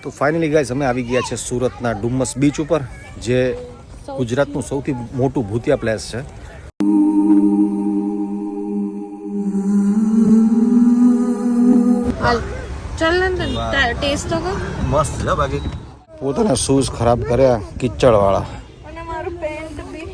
તો finally guys અમે આવી ગયા છે સુરતના ડુમસ બીચ ઉપર, જે ગુજરાતનું સૌથી મોટું ભૂતિયા પ્લેસ છે. ચલ નંદન ટેસ્ટ તો કર. મસ્ત છે બાકી. પોતાના શૂઝ ખરાબ કર્યા કિચડ વાળા. અને મારું પેન્ટ બી.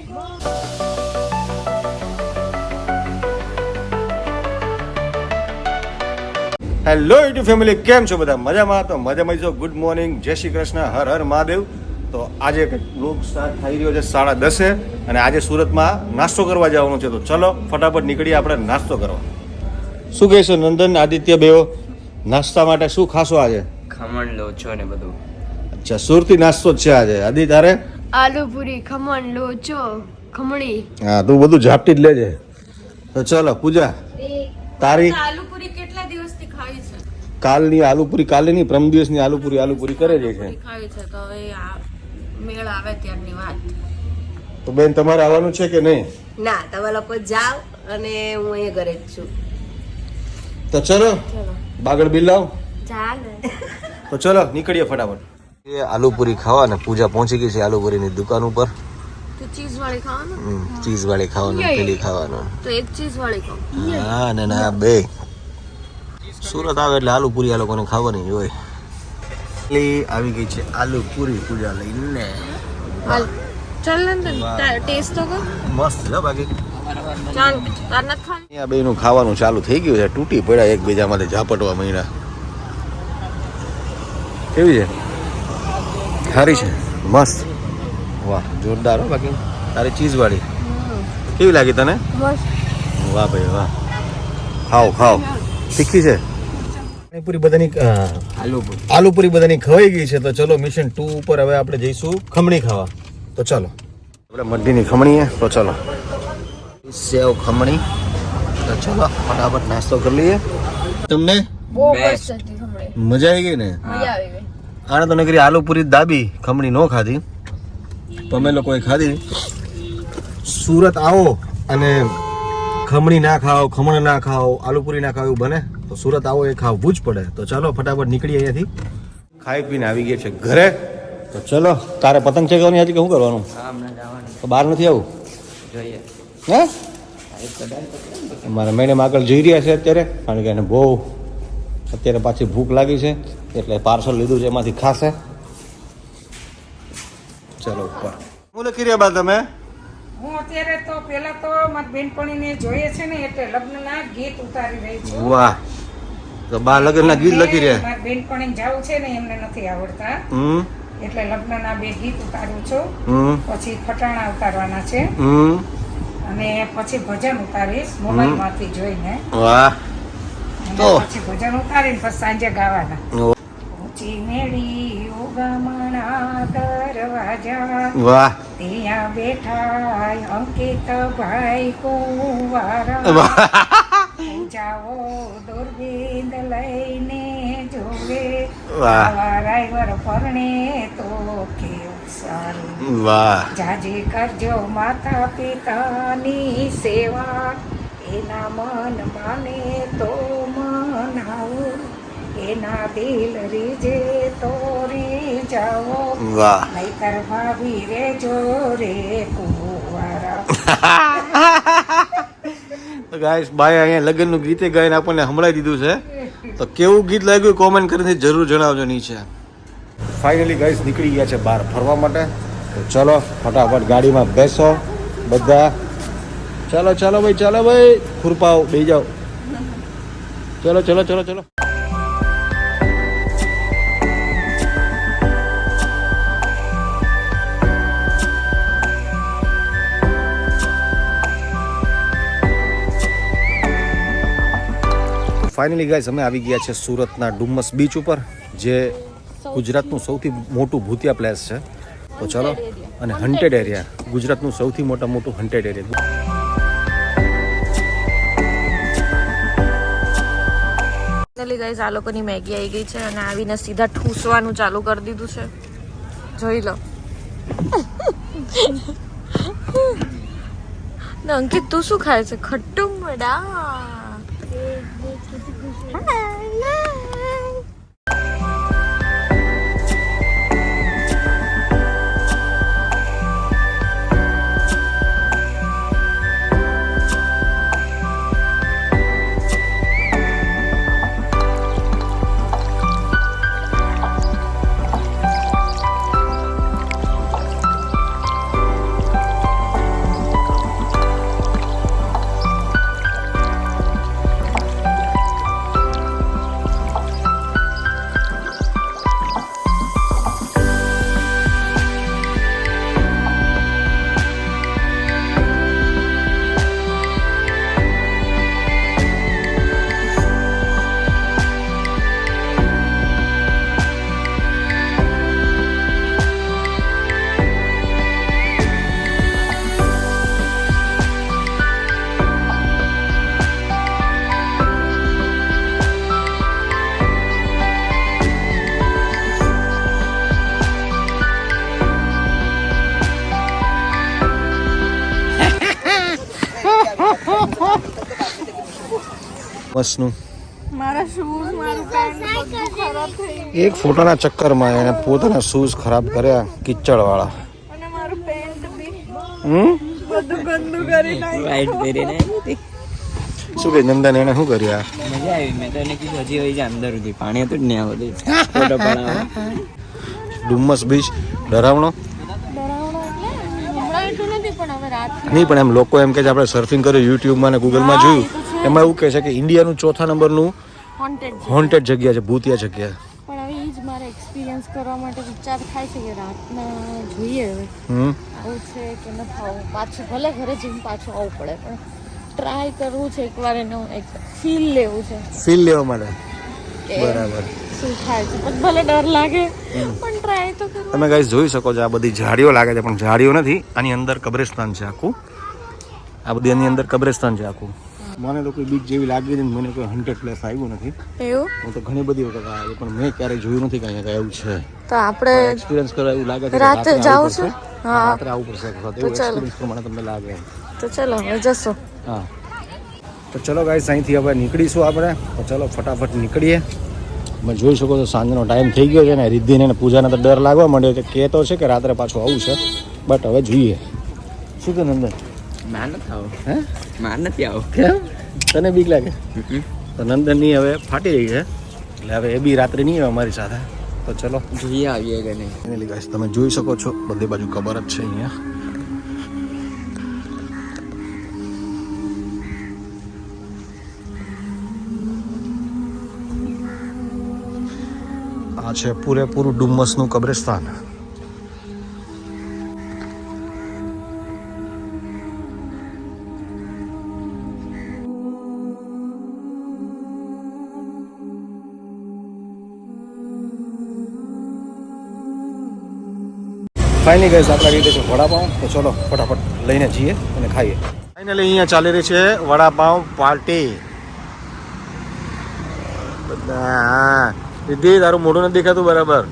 હેલો યુટ્યુબ ફેમિલી, કેમ છો બધા? મજામાં? તો મજામાં છો. ગુડ મોર્નિંગ, જય શ્રી કૃષ્ણ, હર હર મહાદેવ. તો આજે બ્લોગ સ્ટાર્ટ થઈ રહ્યો છે 10:30 અને આજે સુરતમાં નાસ્તો કરવા જવાનું છે. તો ચલો ફટાફટ નીકળીએ આપણે નાસ્તો કરવા. શું કહેશો નંદન, આદિત્ય બેઓ? નાસ્તા માટે શું ખાશો આજે? ખમણ લોચો ને બધું. અચ્છા, સુરતી નાસ્તો જ છે આજે. આદિ તારે? આલુ પૂરી, ખમણ, લોચો, ખમણી. હા, તું બધું ઝાપટી જ લેજે. તો ચલો પૂજા, તારી આલુ પૂરી કેટલા દિવસથી ખાવી છે? કાલની આલુપુરી, કાલે નહીં પરમ દિવસની આલુપુરી કરે છે. ખાવી છે તો હવે આ મેળ આવે ત્યારની વાત. તો બેન તમારે આવવાનું છે કે નહીં? ના, તમે લોકો જાઓ અને હું અહીંયા ઘરે જ છું. તો ચલો બાગડ બિલાવ. ચાલે. તો ચલો નીકળીએ ફટાફટ. એ આલુપુરી ખાવા ને પૂજા પહોંચી ગઈ છે આલુપુરીની દુકાન ઉપર. તો ચીઝ વાળી ખાવાનું? ચીઝ વાળી ખાવાનું, પેલી ખાવાનું. તો એક ચીઝ વાળી ખાવ. હા ને ના બે. સુરત આવે એટલે આલુપુરી આ લોકોને ખાવાની જ હોય. આવી ગઈ છે આલુપુરી પૂજા લઈને. હાલ ચલ નંદન ટેસ્ટ તો કર. મસ્ત છે બાકી. ચાલ તાર નથી ખાવી? આ બેનું ખાવાનું ચાલુ થઈ ગયું છે. તૂટી પડ્યા એકબીજામાંથી ઝાપટવા માંડ્યા. કેવી છે? સારી છે, મસ્ત. વાહ, જોરદાર હો. બાકી તારી ચીઝ વાળી કેવી લાગી તને? મસ્ત. વાહ ભાઈ વાહ. ખાઓ ખાઓ. તીખી છે. પૂરી બધાની આલુપુરી બધાની ખવાઈ ગઈ છે. તો ચલો મિશન 2 ઉપર હવે આપણે જઈશું ખમણી ખાવા. તો ચલો આપણે મઢીની ખમણી છે. તો ચલો સેવ ખમણી. તો ચલો ફટાફટ નાસ્તો કરી લઈએ. તમને બહુ મસ્ત હતી ખમણી. મજા આવી ગઈ ને? મજા આવી ગઈ. આને તો નકરી આલુપુરી દાબી, ખમણી નો ખાધી. તમે લોકોએ ખાધી. સુરત આવો અને ખમણી ના ખાઓ, ખમણ ના ખાઓ, આલુપુરી ના ખાઓ એવું બને? તો સુરત આવો એ ખાવું જ પડે. તો ચલો ફટાફટ નીકળીએ અહીંયાથી. ખાઈ પીને આવી ગયા છે ઘરે. તો ચલો તારે પતંગ ચગાવવાની આજે કે શું કરવાનું? તો બહાર નથી આવું? જોઈએ. હે? મારા મેડમ આગળ જઈ રહ્યા છે અત્યારે, કારણ કે એને બહુ અત્યારે પાછી ભૂખ લાગી છે એટલે પાર્સલ લીધું છે, એમાંથી ખાશે. ચલો ઉપર. હું લખી રહ્યા બા તમે? હું અત્યારે તો પેલા તો મારી બેનપણીને જોઈએ છે ને એટલે લગ્નના ગીત ઉતારી રહી છું. વાહ, તો બા લગ્નના ગીત લખી રહ્યા. મારી બેનપણીને જાવું છે ને એમને નથી આવડતા એટલે લગ્નના 2 ગીત ઉતારું છું. પછી ખટાણા ઉતારવાના છે અને પછી ભજન ઉતારીશ મોબાઈલમાંથી જોઈને. વાહ. તો પછી ભજન ઉતારીને પછી સાંજે ગાવાના. ઊંચી મેળી ઉગમણા દરવાજા, વાહ. ત્યાં બેઠા અંકિત ભાઈ કુંવારા, જાઓ દૂરબીન લઈને જોવે, ડ્રાઈવર પરણે તો કેવું સારું. વાહ. જાજી કરજો માતા પિતાની સેવા, એના મન માને તો મનાવું, એના દિલ રીજે તો રીજાવો, વાહ. નહીતર ભાભી રે જો રે કુંવારા. તો ગાઈસ, બાય અહીંયા લગ્નનું ગીતે ગાઈને આપણને સંભળાવી દીધું છે. તો કેવું ગીત લાગ્યું કોમેન્ટ કરીને જરૂર જણાવજો નીચે. ફાઇનલી ગાઈસ નીકળી ગયા છે બહાર ફરવા માટે. તો ચલો ફટાફટ ગાડીમાં બેસો બધા. ચલો ચલો ભાઈ, ચલો ભાઈ, ખુરપાઓ બેસી જાઓ. ચલો ચલો ચલો ચલો. ફાઇનલી ગાઈઝ અમે આવી ગયા છે સુરતના ડુમસ બીચ ઉપર, જે ગુજરાતનું સૌથી મોટું ભૂતિયા પ્લેસ છે. તો ચલો, અને હન્ટેડ એરિયા, ગુજરાતનું સૌથી મોટું હન્ટેડ એરિયા. ગાઈઝ આ લોકોની મેગી આવી ગઈ છે અને આવીને સીધા ઠૂસવાનું ચાલુ કરી દીધું છે. જોઈ લો. અંકિત તું શું ખાય છે? ખટ્ટું મડા. મસ્તનું મારા શૂઝ મારું પેન્ટ બધું ખરાબ થઈ ગયું એક ફોટાના ચક્કરમાં એને પોતાના શૂઝ ખરાબ કર્યા કિચડ વાળા. અને મારું પેન્ટ બી બધું ગંદુ કરી નાખ્યું. વાઈટ પહેરીને શું કે નંદન એને શું કર્યા? મજા આવી. મેં તો એને કીધું હજી હોય છે અંદર સુધી પાણી હતું જ ને આ બધું ફોટો પડાવવા. ડુમ્મસ બીચ ડરાવણો ડરાવણો એટલે હમણાં એટલું નથી પણ હવે રાત નહીં, પણ એમ લોકો એમ કે છે આપણે સર્ફિંગ કર્યું યુટ્યુબમાં અને ગૂગલમાં જોયું, એમાં એવું કહે છે કે ઇન્ડિયાનું 4થા નંબરનું હોન્ટેડ જગ્યા છે, ભૂતિયા જગ્યા. પણ હવે એ જ મારે એક્સપિરિયન્સ કરવા માટે વિચાર થાય છે કે રાતના જોઈએ હવે આવું છે કે ન થવું. પાછું ભલે ઘરે જઈને પાછું આવવું પડે પણ ટ્રાય કરવું છે એકવાર, એનું એક ફીલ લેવું છે. ફીલ લેવા માટે કે બરાબર. શું થાય છે પણ ભલે ડર લાગે પણ ટ્રાય તો કરવું. તમે ગાઈસ જોઈ શકો છો આ બધી ઝાડીઓ લાગે છે, પણ ઝાડીઓ નથી, આની અંદર કબ્રસ્તાન છે આખું. આ બધી આની અંદર કબ્રસ્તાન છે આખું. મને તો કોઈ બીક જેવી લાગી નથી, મને કોઈ હન્ટેડ પ્લેસ આવ્યું નથી. એવું હું તો ઘણી બધી વખત આવ્યો પણ મેં ક્યારેય જોયું નથી કે અહીંયા એવું છે. તો આપણે એક્સપિરિયન્સ કરવા એવું લાગે છે કે રાતે જાવું છે. હા રાત્રે આવવું પડશે એક વખત. એવું એક્સપિરિયન્સ પ્રમાણે તમને લાગે. તો ચલો હવે જશો. હા તો ચલો ગાઈસ અહીંથી હવે નીકળીશું આપણે. તો ચલો ફટાફટ નીકળીએ. તમે જોઈ શકો છો સાંજનો ટાઈમ થઈ ગયો છે ને રિદ્ધિને અને પૂજાને તો ડર લાગવા માંડ્યો છે. કહેતો છે કે રાત્રે પાછું આવું છે, બટ હવે જોઈએ. શું કે નંદન? માર નથી આવો. હે માર નથી આવો. કેમ તને બીક લાગે? તો નંદનની હવે ફાટી રહી છે એટલે હવે એ બી રાત્રે નહીં આવે અમારી સાથે. તો ચલો જોઈએ આવીએ કે નહીં. ફાઇનલી ગાઈસ તમે જોઈ શકો છો બધી બાજુ કબર જ છે અહીંયા. આ છે પૂરેપૂરું ડુમ્મસનું કબ્રસ્તાન. ફાઇનલી ગાઈસ આપણા રીતે છે વડાપાઉં. તો ચલો ફટાફટ લઈને જઈએ અને ખાઈએ. ફાઇનલી અહીંયા ચાલી રહી છે વડાપાઉં પાર્ટી. બધા રિદ્ધિ તારું મોઢું નથી દેખાતું બરાબર.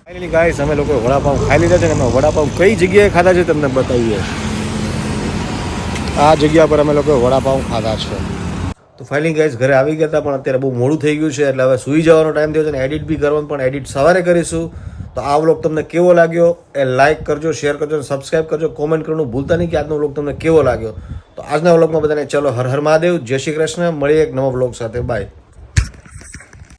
ફાઇનલી ગાઈસ અમે લોકો વડાપાઉં ખાઈ લીધા છે ને અમે વડાપાઉં કઈ જગ્યાએ ખાધા છે તમને બતાવીએ. આ જગ્યા પર અમે લોકો વડાપાઉં ખાધા છે. તો ફાઇનલી ગાઈસ ઘરે આવી ગયા હતા પણ અત્યારે બહુ મોડું થઈ ગયું છે એટલે હવે સૂઈ જવાનો ટાઈમ થયો છે અને એડિટ બી કરવાનું, પણ એડિટ સવારે કરીશું. તો આ વ્લોગ તમને કેવો લાગ્યો એ લાઇક કરજો, શેર કરજો અને સબસ્ક્રાઇબ કરજો. કોમેન્ટ કરવાનું ભૂલતા નહીં કે આજનો વ્લોગ તમને કેવો લાગ્યો. તો આજના વ્લોગમાં બધાને ચલો હર હર મહાદેવ, જય શ્રી કૃષ્ણ. મળીએ એક નવો વ્લોગ સાથે. બાય.